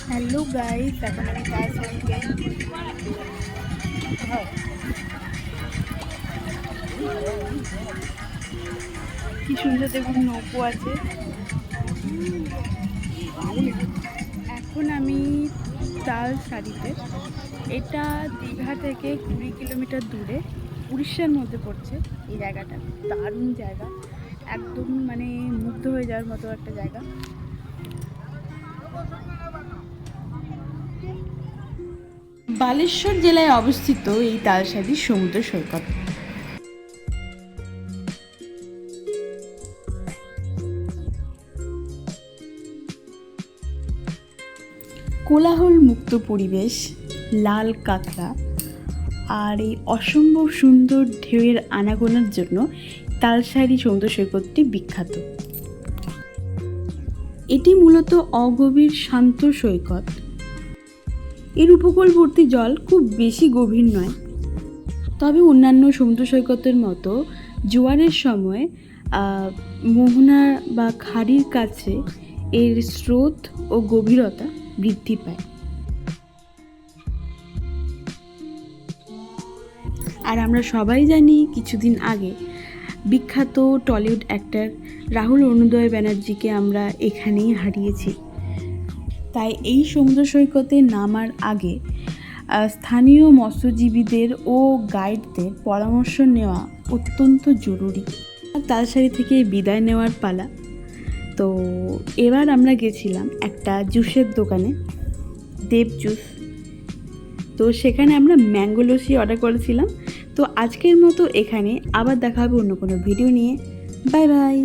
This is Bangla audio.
হ্যালো গাইস, এখন আমি তালসারিতে কি সুন্দর দেখুন নৌকো আছে। এখন আমি তালসারিতে, এটা দীঘা থেকে 20 কিলোমিটার দূরে উড়িষ্যার মধ্যে পড়ছে। এই জায়গাটা দারুণ জায়গা, একদম মানে মুগ্ধ হয়ে যাওয়ার মতো একটা জায়গা। বালেশ্বর জেলায় অবস্থিত এই তালসারি সমুদ্র সৈকত। কোলাহল মুক্ত পরিবেশ, লাল কাঁকড়া আর এই অসম্ভব সুন্দর ঢেউয়ের আনাগোনার জন্য তালসারি সমুদ্র সৈকতটি বিখ্যাত। এটি মূলত অগভীর শান্ত সৈকত। এর উপকূলবর্তী জল খুব বেশি গভীর নয়, তবে অন্যান্য সমুদ্র সৈকতের মতো জোয়ারের সময় মোহনা বা খাড়ির কাছে এর স্রোত ও গভীরতা বৃদ্ধি পায়। আর আমরা সবাই জানি কিছুদিন আগে বিখ্যাত টলিউড অ্যাক্টর রাহুল অরুণোদয় ব্যানার্জিকে আমরা এখানেই হারিয়েছি। তাই এই সমুদ্র সৈকতে নামার আগে স্থানীয় মৎস্যজীবীদের ও গাইডদের পরামর্শ নেওয়া অত্যন্ত জরুরি। তালসারি থেকে বিদায় নেওয়ার পালা। তো এবার আমরা গেছিলাম একটা জুসের দোকানে, দেব জুস। তো সেখানে আমরা ম্যাঙ্গো লস্যি অর্ডার করেছিলাম। তো আজকের মতো এখানে, আবার দেখা হবে অন্য কোনো ভিডিও নিয়ে। Bye bye.